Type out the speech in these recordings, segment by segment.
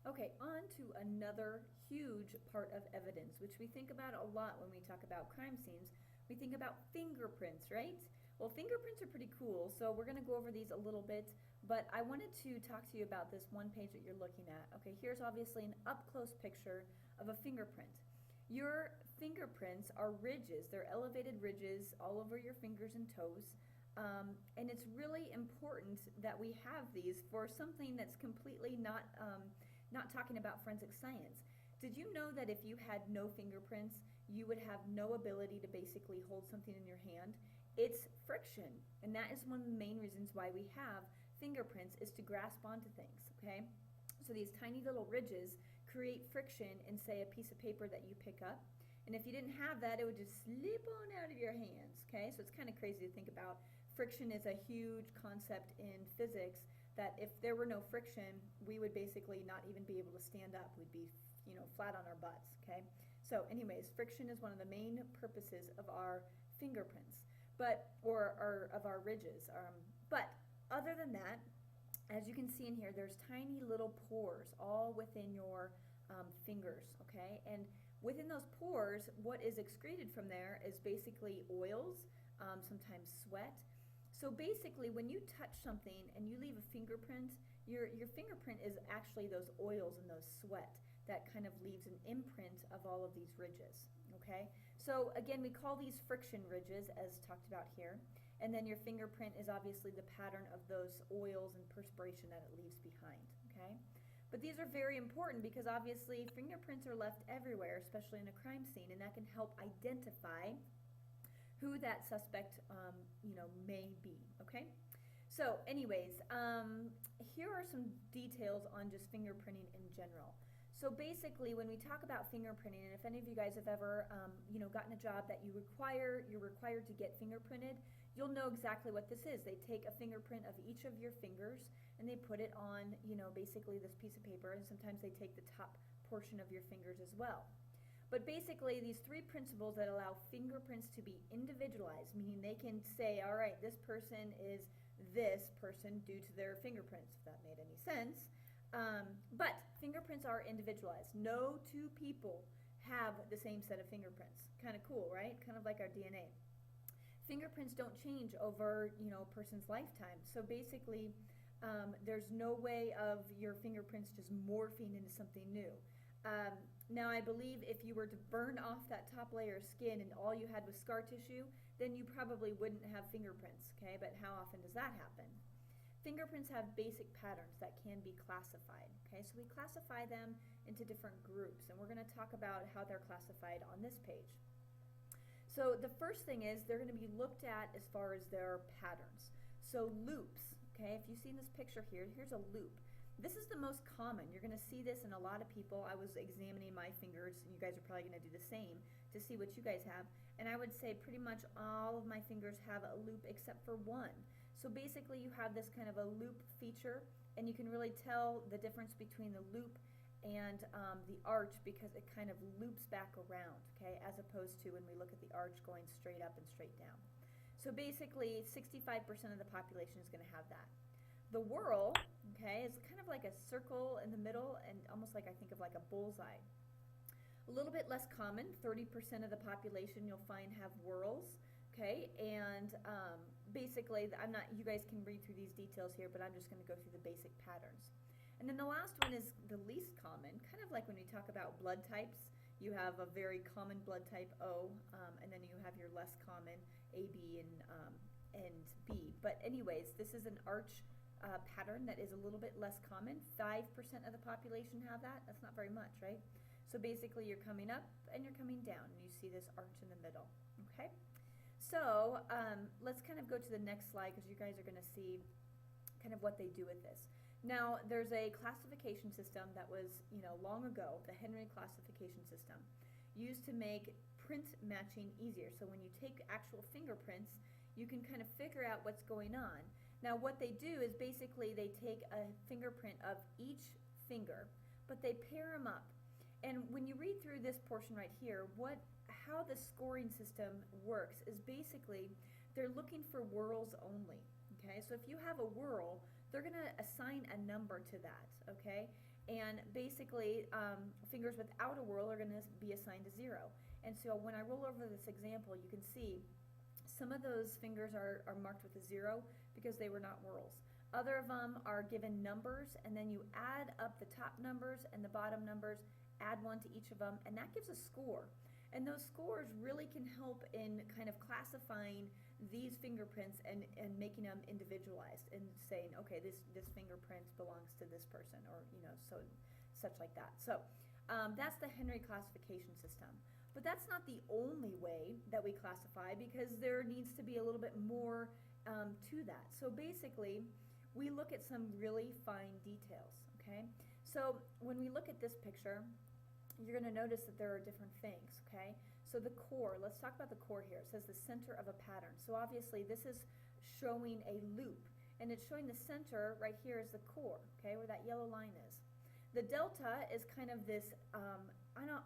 Okay, on to another huge part of evidence, which we think about a lot when we talk about crime scenes. We think about fingerprints, right? Well, fingerprints are pretty cool, so we're going to go over these a little bit, but I wanted to talk to you about this one page that you're looking at. Okay, here's obviously an up-close picture of a fingerprint. Your fingerprints are ridges. They're elevated ridges all over your fingers and toes. And it's really important that we have these for something that's completely not talking about forensic science. Did you know that if you had no fingerprints, you would have no ability to basically hold something in your hand? It's friction, and that is one of the main reasons why we have fingerprints, is to grasp onto things, okay? So these tiny little ridges create friction in, say, a piece of paper that you pick up. And if you didn't have that, it would just slip on out of your hands, okay? So it's kind of crazy to think about. Friction is a huge concept in physics, that if there were no friction, we would basically not even be able to stand up. We'd be, flat on our butts, okay? So anyways, friction is one of the main purposes of our fingerprints, or of our ridges. But other than that, as you can see in here, there's tiny little pores all within your fingers, okay? And within those pores, what is excreted from there is basically oils, sometimes sweat. So basically, when you touch something and you leave a fingerprint, your fingerprint is actually those oils and those sweat that kind of leaves an imprint of all of these ridges, okay? So again, we call these friction ridges, as talked about here. And then your fingerprint is obviously the pattern of those oils and perspiration that it leaves behind, okay? But these are very important because obviously fingerprints are left everywhere, especially in a crime scene, and that can help identify who that suspect, may be, okay? So anyways, here are some details on just fingerprinting in general. So basically, when we talk about fingerprinting, and if any of you guys have ever, gotten a job that you're required to get fingerprinted, you'll know exactly what this is. They take a fingerprint of each of your fingers and they put it on, basically this piece of paper, and sometimes they take the top portion of your fingers as well. But basically, these three principles that allow fingerprints to be individualized, meaning they can say, all right, this person is this person due to their fingerprints, if that made any sense. But fingerprints are individualized. No two people have the same set of fingerprints. Kind of cool, right? Kind of like our DNA. Fingerprints don't change over, a person's lifetime. So basically, there's no way of your fingerprints just morphing into something new. Now, I believe if you were to burn off that top layer of skin and all you had was scar tissue, then you probably wouldn't have fingerprints, okay? But how often does that happen? Fingerprints have basic patterns that can be classified, okay? So we classify them into different groups, and we're going to talk about how they're classified on this page. So the first thing is they're going to be looked at as far as their patterns. So loops, okay? If you see in this picture here, here's a loop. This is the most common. You're going to see this in a lot of people. I was examining my fingers, and you guys are probably going to do the same to see what you guys have. And I would say pretty much all of my fingers have a loop except for one. So basically you have this kind of a loop feature, and you can really tell the difference between the loop and the arch because it kind of loops back around, okay, as opposed to when we look at the arch going straight up and straight down. So basically 65% of the population is going to have that. The whorl, okay, is kind of like a circle in the middle and almost like I think of like a bullseye. A little bit less common, 30% of the population you'll find have whorls, okay, and basically, you guys can read through these details here, but I'm just going to go through the basic patterns. And then the last one is the least common, kind of like when we talk about blood types. You have a very common blood type O, and then you have your less common A, B, and B. But anyways, this is an arch pattern that is a little bit less common. 5% of the population have that. That's not very much, right? So basically you're coming up and you're coming down, and you see this arch in the middle, okay? So let's kind of go to the next slide because you guys are going to see kind of what they do with this. Now, there's a classification system that was, long ago, the Henry classification system, used to make print matching easier. So when you take actual fingerprints, you can kind of figure out what's going on. Now, what they do is basically they take a fingerprint of each finger, but they pair them up. And when you read through this portion right here, how the scoring system works is basically they're looking for whorls only. Okay, so if you have a whorl, they're going to assign a number to that. Okay, And basically, fingers without a whorl are going to be assigned a 0. And so when I roll over this example, you can see some of those fingers are marked with a 0 because they were not whorls. Other of them are given numbers, and then you add up the top numbers and the bottom numbers, add 1 to each of them, and that gives a score. And those scores really can help in kind of classifying these fingerprints and making them individualized and saying, okay, this fingerprint belongs to this person, or such like that. So that's the Henry classification system. But that's not the only way that we classify, because there needs to be a little bit more to that. So basically, we look at some really fine details, okay? So when we look at this picture, you're going to notice that there are different things, okay? So the core, let's talk about the core here. It says the center of a pattern. So obviously this is showing a loop, and it's showing the center right here is the core, okay, where that yellow line is. The delta is kind of this,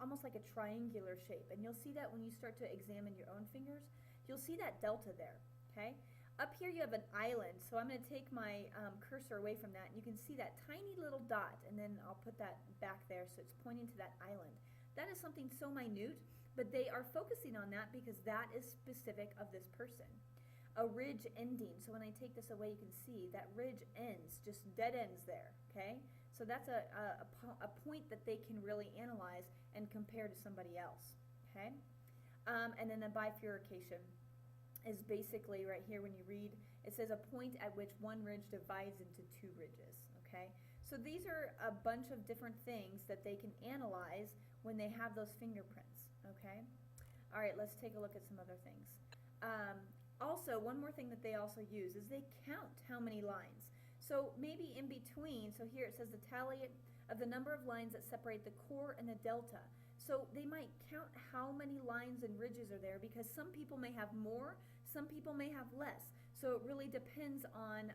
almost like a triangular shape, and you'll see that when you start to examine your own fingers. You'll see that delta there, okay? Up here you have an island, so I'm going to take my cursor away from that, and you can see that tiny little dot, and then I'll put that back there so it's pointing to that island. That is something so minute, but they are focusing on that because that is specific of this person. A ridge ending, so when I take this away you can see that ridge ends, just dead ends there, okay? So that's a point that they can really analyze and compare to somebody else, okay? And then the bifurcation is basically right here when you read, it says a point at which one ridge divides into 2 ridges, okay? So these are a bunch of different things that they can analyze when they have those fingerprints, okay? All right, let's take a look at some other things. Also, one more thing that they also use is they count how many lines. So maybe in between, so here it says the tally of the number of lines that separate the core and the delta. So they might count how many lines and ridges are there, because some people may have more, some people may have less. So it really depends on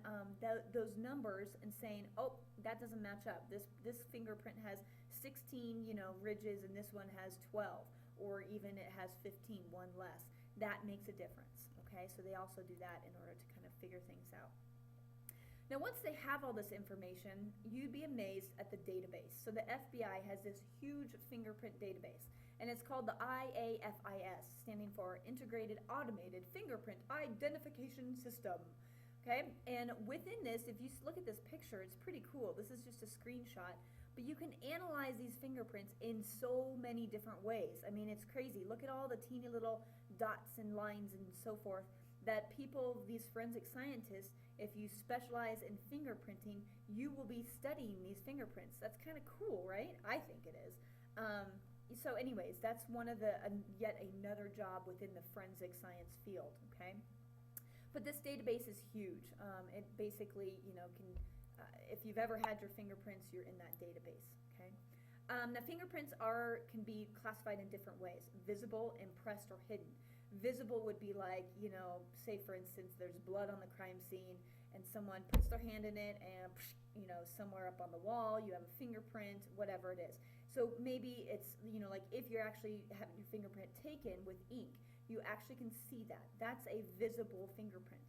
those numbers and saying, oh, that doesn't match up. This fingerprint has 16, ridges, and this one has 12, or even it has 15, one less. That makes a difference, okay? So they also do that in order to kind of figure things out. Now, once they have all this information, you'd be amazed at the database. So the FBI has this huge fingerprint database, and it's called the IAFIS, standing for Integrated Automated Fingerprint Identification System. Okay, and within this, if you look at this picture, it's pretty cool. This is just a screenshot, but you can analyze these fingerprints in so many different ways. I mean, it's crazy. Look at all the teeny little dots and lines and so forth that people, these forensic scientists, if you specialize in fingerprinting, you will be studying these fingerprints. That's kind of cool, right? I think it is. So anyways, that's one of the, yet another job within the forensic science field, okay? But this database is huge. It basically, can, if you've ever had your fingerprints, you're in that database, okay? Now fingerprints can be classified in different ways: visible, impressed, or hidden. Visible would be like, say for instance, there's blood on the crime scene and someone puts their hand in it and, somewhere up on the wall you have a fingerprint, whatever it is. So maybe it's, like if you're actually having your fingerprint taken with ink, you actually can see that. That's a visible fingerprint.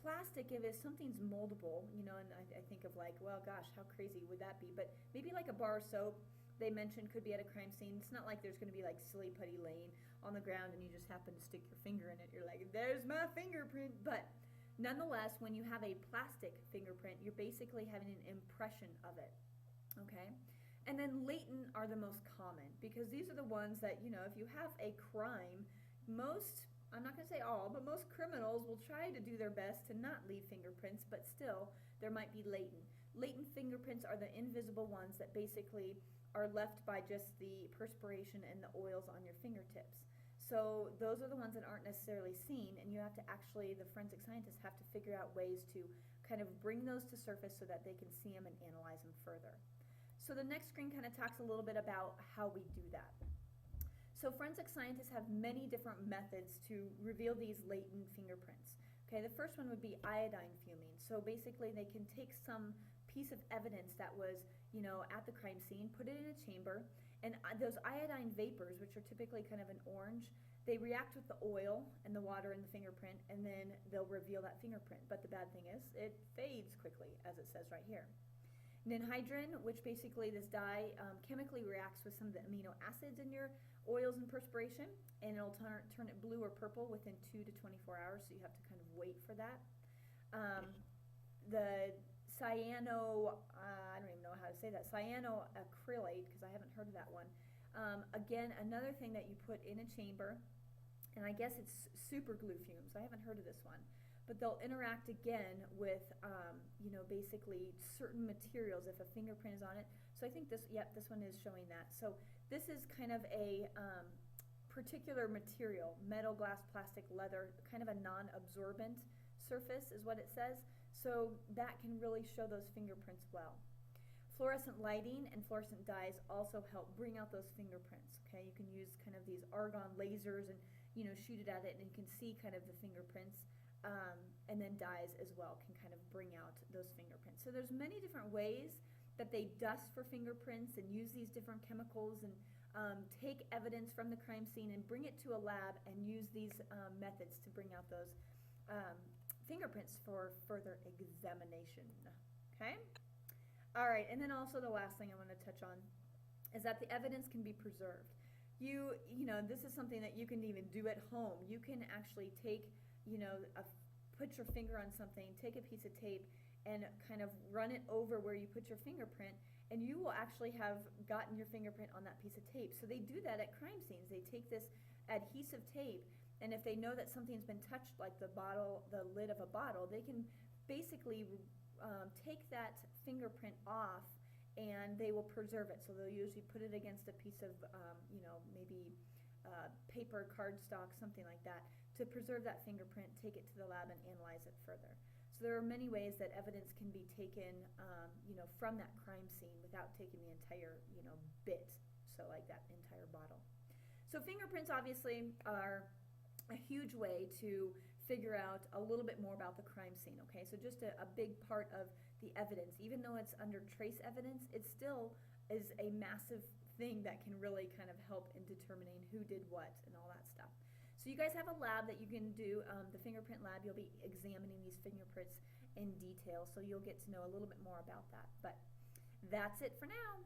Plastic, if something's moldable, and I think of like, well, gosh, how crazy would that be? But maybe like a bar of soap, they mentioned, could be at a crime scene. It's not like there's going to be like silly putty laying on the ground and you just happen to stick your finger in it. You're like, there's my fingerprint. But nonetheless, when you have a plastic fingerprint, you're basically having an impression of it, okay? And then latent are the most common, because these are the ones that, if you have a crime, most, I'm not going to say all, but most criminals will try to do their best to not leave fingerprints, but still, there might be latent. Latent fingerprints are the invisible ones that basically are left by just the perspiration and the oils on your fingertips. So those are the ones that aren't necessarily seen, and you have to actually, the forensic scientists have to figure out ways to kind of bring those to surface so that they can see them and analyze them further. So the next screen kind of talks a little bit about how we do that. So forensic scientists have many different methods to reveal these latent fingerprints. Okay, the first one would be iodine fuming. So basically they can take some piece of evidence that was, at the crime scene, put it in a chamber, and those iodine vapors, which are typically kind of an orange, they react with the oil and the water in the fingerprint, and then they'll reveal that fingerprint. But the bad thing is, it fades quickly, as it says right here. Ninhydrin, which basically this dye chemically reacts with some of the amino acids in your oils and perspiration, and it'll turn it blue or purple within 2 to 24 hours, so you have to kind of wait for that. The cyano, I don't even know how to say that, cyanoacrylate, because I haven't heard of that one. Again, another thing that you put in a chamber, and I guess it's super glue fumes. I haven't heard of this one. But they'll interact again with, basically certain materials if a fingerprint is on it. So I think this one is showing that. So this is kind of a particular material, metal, glass, plastic, leather, kind of a non-absorbent surface is what it says. So that can really show those fingerprints well. Fluorescent lighting and fluorescent dyes also help bring out those fingerprints. Okay, you can use kind of these argon lasers and shoot it at it, and you can see kind of the fingerprints. And then dyes as well can kind of bring out those fingerprints. So there's many different ways that they dust for fingerprints and use these different chemicals and take evidence from the crime scene and bring it to a lab and use these methods to bring out those fingerprints for further examination. Okay? All right, and then also the last thing I want to touch on is that the evidence can be preserved. This is something that you can even do at home. You can actually take put your finger on something, take a piece of tape, and kind of run it over where you put your fingerprint, and you will actually have gotten your fingerprint on that piece of tape. So they do that at crime scenes. They take this adhesive tape, and if they know that something's been touched, like the lid of a bottle, they can basically take that fingerprint off, and they will preserve it. So they'll usually put it against a piece of, maybe paper, cardstock, something like that, to preserve that fingerprint, take it to the lab and analyze it further. So there are many ways that evidence can be taken, from that crime scene without taking the entire, bit, so like that entire bottle. So fingerprints obviously are a huge way to figure out a little bit more about the crime scene, okay? So just a big part of the evidence. Even though it's under trace evidence, it still is a massive thing that can really kind of help in determining who did what and all that stuff. So you guys have a lab that you can do, the fingerprint lab. You'll be examining these fingerprints in detail, so you'll get to know a little bit more about that. But that's it for now.